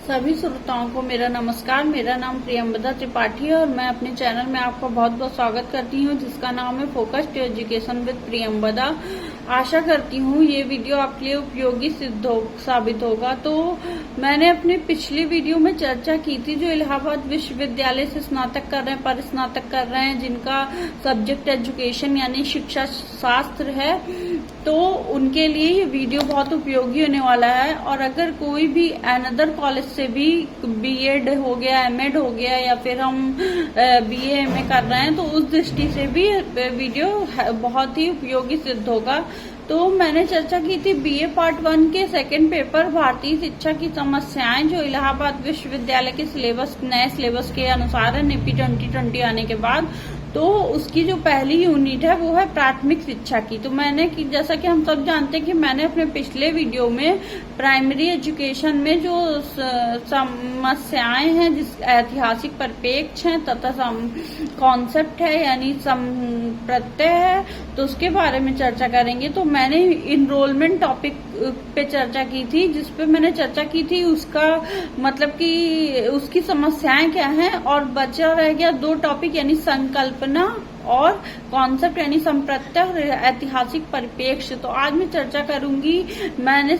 सभी श्रोताओं को मेरा नमस्कार। मेरा नाम प्रियंबदा त्रिपाठी है और मैं अपने चैनल में आपका बहुत बहुत स्वागत करती हूं, जिसका नाम है focus to education with Priyambada. आशा करती हूं ये वीडियो आपके लिए उपयोगी साबित होगा। तो मैंने अपने पिछली वीडियो में चर्चा की थी, जो इलाहाबाद विश्वविद्यालय से स्नातक कर रहे हैं, परिस्नातक कर रहे हैं, जिनका सब्जेक्ट एजुकेशन यानी शिक्षा शास्त्र है, तो उनके लिए ये वीडियो बहुत उपयोगी होने वाला है। और अगर कोई भी अनदर कॉलेज से भी बीएड हो गया, एमएड हो गया, या फिर हम बीए एमए कर रहे हैं, तो उस दृष्टि से भी वीडियो बहुत ही उपयोगी सिद्ध होगा। तो मैंने चर्चा की थी बीए पार्ट 1 के सेकंड पेपर भारतीय शिक्षा की समस्याएं, जो इलाहाबाद विश्वविद्यालय के सिलेबस, नए सिलेबस के अनुसार है, नीपी 2020 आने के बाद। तो उसकी जो पहली यूनिट है वो है प्राथमिक शिक्षा की। तो मैंने जैसा कि हम सब जानते हैं कि मैंने अपने पिछले वीडियो में प्राइमरी एजुकेशन में जो समस्याएं हैं, जिस ऐतिहासिक परिप्रेक्ष हैं तथा कॉन्सेप्ट है यानी प्रत्यय है, तो उसके बारे में चर्चा करेंगे। तो मैंने इनरोलमेंट टॉपिक पे चर्चा की थी, जिसपे मैंने चर्चा की थी उसका मतलब कि उसकी समस्याएं क्या हैं, और बचा रह गया 2 टॉपिक यानी संकल्पना और कॉन्सेप्ट यानी संप्रत्यय और ऐतिहासिक परिप्रेक्ष्य। तो आज मैं चर्चा करूंगी, मैंने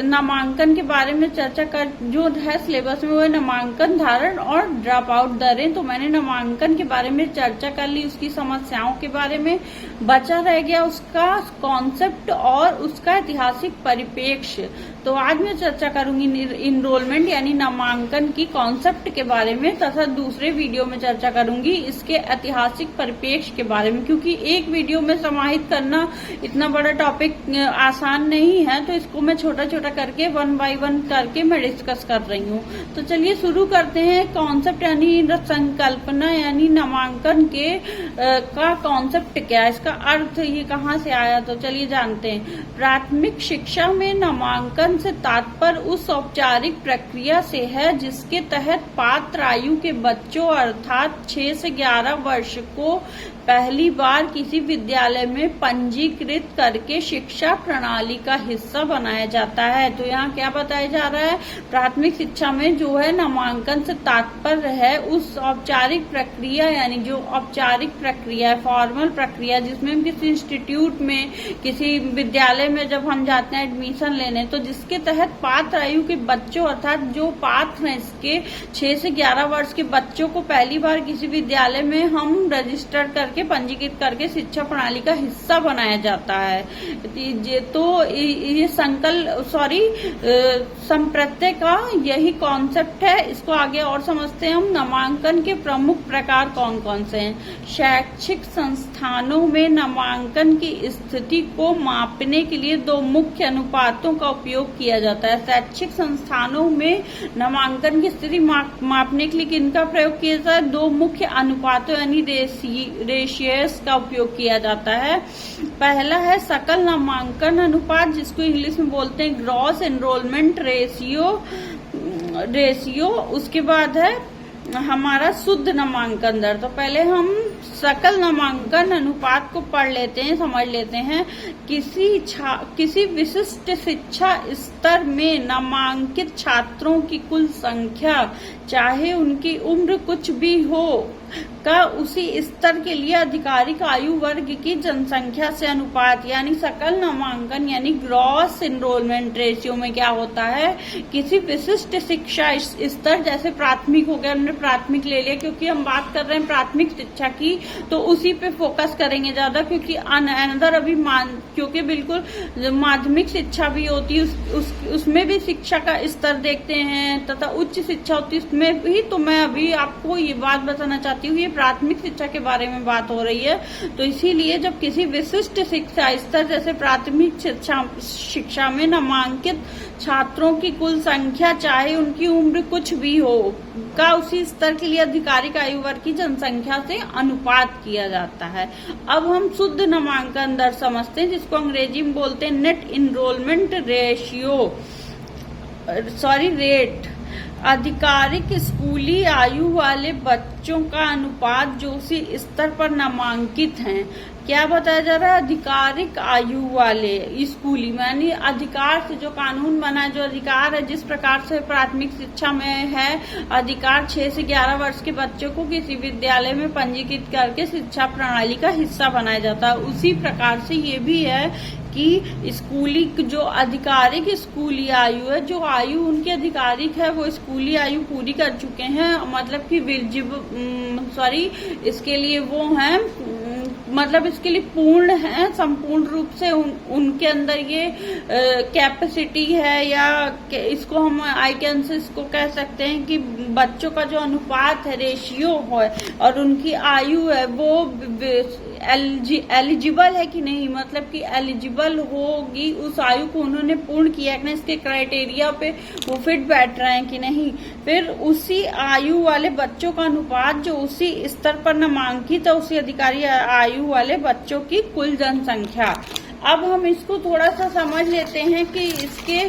नामांकन के बारे में चर्चा कर, जो है सिलेबस में वो है नामांकन धारण और ड्रॉप आउट दरें। तो मैंने नामांकन के बारे में चर्चा कर ली, उसकी समस्याओं के बारे में। बचा रह गया उसका कॉन्सेप्ट और उसका ऐतिहासिक परिप्रेक्ष्य। तो आज मैं चर्चा करूंगी इनरोलमेंट यानी नामांकन की कॉन्सेप्ट के बारे में, तथा दूसरे वीडियो में चर्चा करूंगी इसके ऐतिहासिक परिप्रेक्ष्य के बारे में, क्योंकि एक वीडियो में समाहित करना इतना बड़ा टॉपिक आसान नहीं है। तो इसको मैं छोटा छोटा करके 1 बाय 1 करके मैं डिस्कस कर रही हूँ। तो चलिए शुरू करते हैं। कॉन्सेप्ट यानी संकल्पना यानी नामांकन के का कॉन्सेप्ट क्या है, इसका अर्थ ये कहाँ से आया, तो चलिए जानते हैं। प्राथमिक शिक्षा में नामांकन से तात्पर्य उस औपचारिक प्रक्रिया से है जिसके तहत पात्र आयु के बच्चों अर्थात 6 से 11 वर्ष को पहली बार किसी विद्यालय में पंजीकृत करके शिक्षा प्रणाली का हिस्सा बनाया जाता है। तो यहाँ क्या बताया जा रहा है, प्राथमिक शिक्षा में जो है नामांकन से तात्पर्य है उस औपचारिक प्रक्रिया यानी जो औपचारिक प्रक्रिया है, फॉर्मल प्रक्रिया, जिसमें हम किसी इंस्टीट्यूट में, किसी विद्यालय में जब हम जाते हैं एडमिशन लेने, तो जिसके तहत पात्र आयु के बच्चों अर्थात जो पात्र हैं इसके 6 से 11 वर्ष के बच्चों को पहली बार किसी विद्यालय में हम रजिस्टर करके पंजीकृत करके शिक्षा प्रणाली का हिस्सा बनाया जाता है। तो ये संप्रत्यय का यही कॉन्सेप्ट है। इसको आगे और समझते हैं हम। नामांकन के प्रमुख प्रकार कौन कौन से हैं। शैक्षिक संस्थानों में नामांकन की स्थिति को मापने के लिए 2 मुख्य अनुपातों का उपयोग किया जाता है। शैक्षिक संस्थानों में नामांकन की स्थिति मापने के लिए किनका प्रयोग किया जाता है, 2 मुख्य अनुपातों यानी रेशियोस का उपयोग किया जाता है। पहला है सकल नामांकन अनुपात, जिसको इंग्लिश में बोलते हैं ग्रॉस एनरोलमेंट रेशियो। उसके बाद है हमारा शुद्ध नामांकन दर। तो पहले हम सकल नामांकन अनुपात को पढ़ लेते हैं, समझ लेते हैं। किसी विशिष्ट शिक्षा स्तर में नामांकित छात्रों की कुल संख्या, चाहे उनकी उम्र कुछ भी हो, का उसी स्तर के लिए आधिकारिक आयु वर्ग की जनसंख्या से अनुपात यानी सकल नामांकन यानी ग्रॉस एनरोलमेंट रेशियो में क्या होता है, किसी विशिष्ट शिक्षा स्तर, जैसे प्राथमिक हो गया, हमने प्राथमिक ले लिया क्योंकि हम बात कर रहे हैं प्राथमिक शिक्षा की, तो उसी पे फोकस करेंगे ज्यादा, क्योंकि अनदर अभी क्योंकि बिल्कुल माध्यमिक शिक्षा भी होती है, उसमें भी शिक्षा का स्तर देखते हैं, तथा उच्च शिक्षा होती है उसमें भी। तो मैं अभी आपको ये बात बताना चाहती हूँ, ये प्राथमिक शिक्षा के बारे में बात हो रही है। तो इसीलिए जब किसी विशिष्ट शिक्षा स्तर जैसे प्राथमिक शिक्षा में नामांकित छात्रों की कुल संख्या, चाहे उनकी उम्र कुछ भी हो, का उसी स्तर के लिए आधिकारिक आयु वर्ग की जनसंख्या से अनुपात किया जाता है। अब हम शुद्ध नामांकन दर समझते हैं, जिसको अंग्रेजी में बोलते हैं नेट इनरोलमेंट रेट। आधिकारिक स्कूली आयु वाले बच्चों का अनुपात जो उसी स्तर पर नामांकित हैं। क्या बताया जा रहा है? आधिकारिक आयु वाले स्कूली यानी अधिकार से जो कानून बना है, जो अधिकार है, जिस प्रकार से प्राथमिक शिक्षा में है अधिकार 6 से 11 वर्ष के बच्चों को किसी विद्यालय में पंजीकृत करके शिक्षा प्रणाली का हिस्सा बनाया जाता है, उसी प्रकार से ये भी है कि स्कूली जो आधिकारिक स्कूली आयु है, जो आयु उनकी आधिकारिक है वो स्कूली आयु पूरी कर चुके हैं, मतलब कि इसके लिए वो हैं, मतलब इसके लिए पूर्ण है, संपूर्ण रूप से उनके अंदर ये कैपेसिटी है, या इसको हम इसको कह सकते हैं कि बच्चों का जो अनुपात है, रेशियो है, और उनकी आयु है वो एलिजिबल है कि नहीं, मतलब कि एलिजिबल होगी उस आयु को उन्होंने पूर्ण किया है, इसके क्राइटेरिया पे वो फिट बैठ रहे हैं कि नहीं। फिर उसी आयु वाले बच्चों का अनुपात जो उसी स्तर पर नामांकित है, उसी अधिकारी आयु वाले बच्चों की कुल जनसंख्या। अब हम इसको थोड़ा सा समझ लेते हैं कि इसके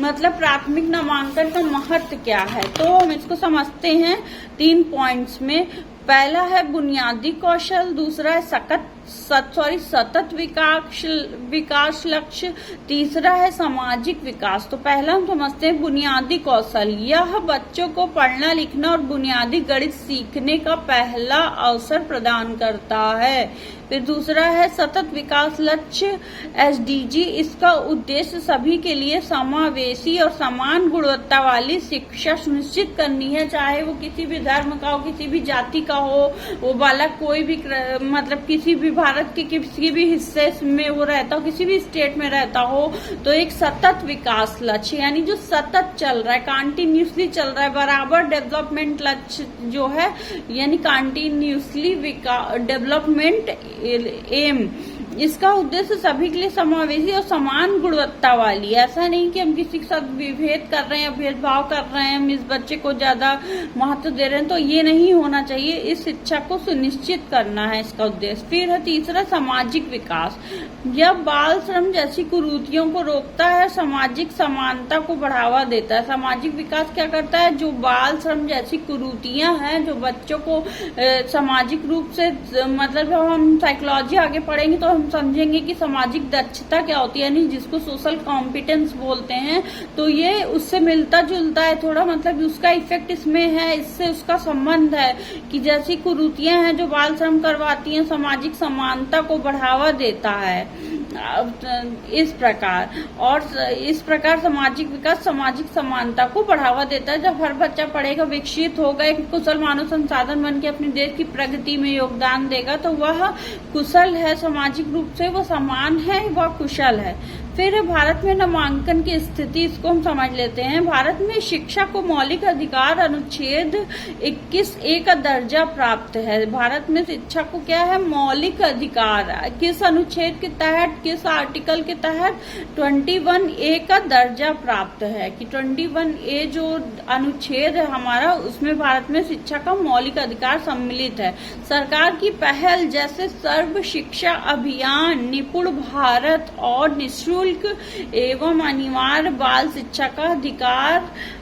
मतलब प्राथमिक नामांकन का महत्व क्या है। तो हम इसको समझते हैं 3 पॉइंट्स में। पहला है बुनियादी कौशल, दूसरा है सतत विकास लक्ष्य, तीसरा है सामाजिक विकास। तो पहला हम समझते हैं बुनियादी कौशल। यह बच्चों को पढ़ना लिखना और बुनियादी गणित सीखने का पहला अवसर प्रदान करता है। फिर दूसरा है सतत विकास लक्ष्य SDG। इसका उद्देश्य सभी के लिए समावेशी और समान गुणवत्ता वाली शिक्षा सुनिश्चित करनी है, चाहे वो किसी भी धर्म का हो, किसी भी जाति का हो, वो बालक कोई भी मतलब किसी भी भारत के किसी भी हिस्से में वो रहता हो, किसी भी स्टेट में रहता हो। तो एक सतत विकास लक्ष्य यानी जो सतत चल रहा है, कंटिन्यूसली चल रहा है, बराबर डेवलपमेंट लक्ष्य जो है, यानी कंटिन्यूसली डेवलपमेंट एम। इसका उद्देश्य सभी के लिए समावेशी और समान गुणवत्ता वाली। ऐसा नहीं कि हम किसी के साथ विभेद कर रहे हैं, भेदभाव कर रहे हैं, हम इस बच्चे को ज्यादा महत्व दे रहे हैं, तो ये नहीं होना चाहिए। इस शिक्षा को सुनिश्चित करना है इसका उद्देश्य। फिर है तीसरा सामाजिक विकास। यह बाल श्रम जैसी कुरीतियों को रोकता है, सामाजिक समानता को बढ़ावा देता है। सामाजिक विकास क्या करता है? जो बाल श्रम जैसी कुरीतियां हैं, जो बच्चों को सामाजिक रूप से, मतलब जब हम साइकोलॉजी आगे पढ़ेंगे तो हम समझेंगे कि सामाजिक दक्षता क्या होती है, यानी जिसको सोशल कॉम्पिटेंस बोलते हैं। तो ये उससे मिलता जुलता है थोड़ा, मतलब उसका इफेक्ट इसमें है, इससे उसका संबंध है कि जैसी कुरीतियां हैं जो बाल श्रम करवाती हैं, सामाजिक समानता को बढ़ावा देता है इस प्रकार सामाजिक विकास सामाजिक समानता को बढ़ावा देता है। जब हर बच्चा पढ़ेगा, विकसित होगा, एक कुशल मानव संसाधन बन के अपने देश की प्रगति में योगदान देगा, तो वह कुशल है, सामाजिक रूप से वो समान है, वह कुशल है। फिर भारत में नामांकन की स्थिति, इसको हम समझ लेते हैं। भारत में शिक्षा को मौलिक अधिकार अनुच्छेद 21A का दर्जा प्राप्त है। भारत में शिक्षा को क्या है? मौलिक अधिकार। किस अनुच्छेद के तहत, किस आर्टिकल के तहत? 21A का दर्जा प्राप्त है कि 21A जो अनुच्छेद है हमारा, उसमें भारत में शिक्षा का मौलिक अधिकार सम्मिलित है। सरकार की पहल जैसे सर्व शिक्षा अभियान, निपुण भारत और निःशुल्क एवं अनिवार्य बाल शिक्षा का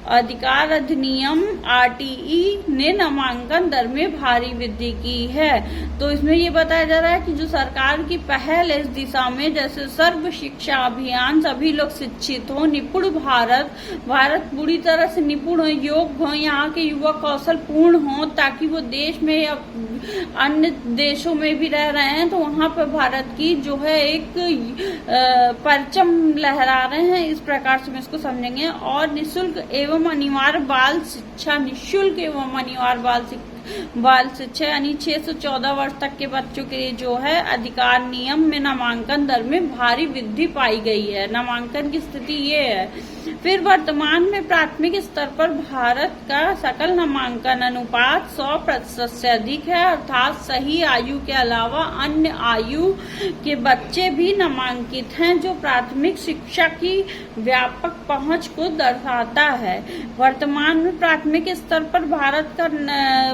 अधिकार अधिनियम RTE ने नामांकन दर में भारी वृद्धि की है। तो इसमें ये बताया जा रहा है कि जो सरकार की पहल है इस दिशा में, जैसे सर्व शिक्षा अभियान, सभी लोग शिक्षित हो, निपुण भारत पूरी तरह से निपुण हो, योग्य हो, यहाँ के युवा कौशल पूर्ण हो, ताकि वो देश में या अन्य देशों में भी रह रहे हैं तो वहाँ पर भारत की जो है एक परचम लहरा रहे हैं, इस प्रकार से हम इसको समझेंगे। और निःशुल्क एवं अनिवार्य बाल शिक्षा, निःशुल्क एवं अनिवार्य बाल शिक्षा यानी 6 से 14 वर्ष तक के बच्चों के लिए जो है अधिकार नियम में नामांकन दर में भारी वृद्धि पाई गई है। नामांकन की स्थिति ये है। फिर वर्तमान में प्राथमिक स्तर पर भारत का सकल नामांकन अनुपात 100% से अधिक है, अर्थात सही आयु के अलावा अन्य आयु के बच्चे भी नामांकित हैं, जो प्राथमिक शिक्षा की व्यापक पहुंच को दर्शाता है। वर्तमान में प्राथमिक स्तर पर भारत का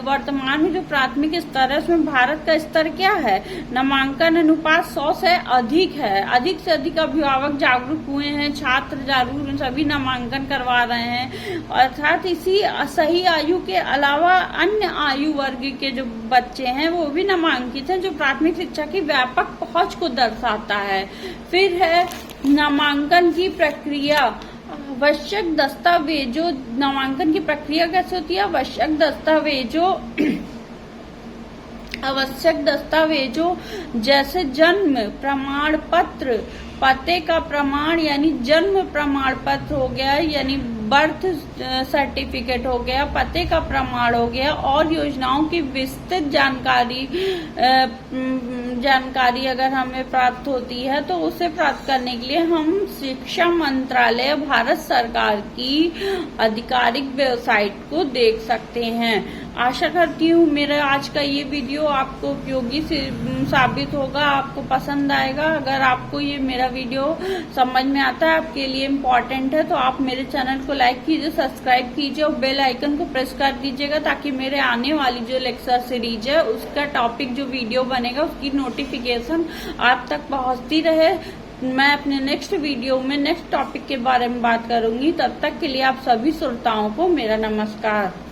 वर्तमान में जो प्राथमिक स्तर है उसमें भारत का स्तर क्या है? नामांकन अनुपात 100 से अधिक है। अधिक से अधिक अभिभावक जागरूक हुए हैं, छात्र जागरूक हैं, सभी भी नामांकन करवा रहे हैं। अर्थात इसी सही आयु के अलावा अन्य आयु वर्ग के जो बच्चे हैं वो भी नामांकित हैं, जो प्राथमिक शिक्षा की व्यापक पहुंच को दर्शाता है। फिर है नामांकन की प्रक्रिया। आवश्यक दस्तावेजों, नामांकन की प्रक्रिया कैसे होती है? आवश्यक दस्तावेजों जैसे जन्म प्रमाण पत्र, पते का प्रमाण यानी जन्म प्रमाण पत्र हो गया, यानी बर्थ सर्टिफिकेट हो गया, पते का प्रमाण हो गया, और योजनाओं की विस्तृत जानकारी अगर हमें प्राप्त होती है तो उसे प्राप्त करने के लिए हम शिक्षा मंत्रालय भारत सरकार की आधिकारिक वेबसाइट को देख सकते हैं। आशा करती हूँ मेरा आज का ये वीडियो आपको उपयोगी साबित होगा, आपको पसंद आएगा। अगर आपको ये मेरा वीडियो समझ में आता है, आपके लिए इम्पोर्टेंट है, तो आप मेरे चैनल को लाइक कीजिए, सब्सक्राइब कीजिए और बेल आइकन को प्रेस कर दीजिएगा, ताकि मेरे आने वाली जो लेक्चर सीरीज है उसका टॉपिक जो वीडियो बनेगा उसकी नोटिफिकेशन आप तक पहुंचती रहे। मैं अपने नेक्स्ट वीडियो में नेक्स्ट टॉपिक के बारे में बात करूंगी। तब तक के लिए आप सभी श्रोताओं को मेरा नमस्कार।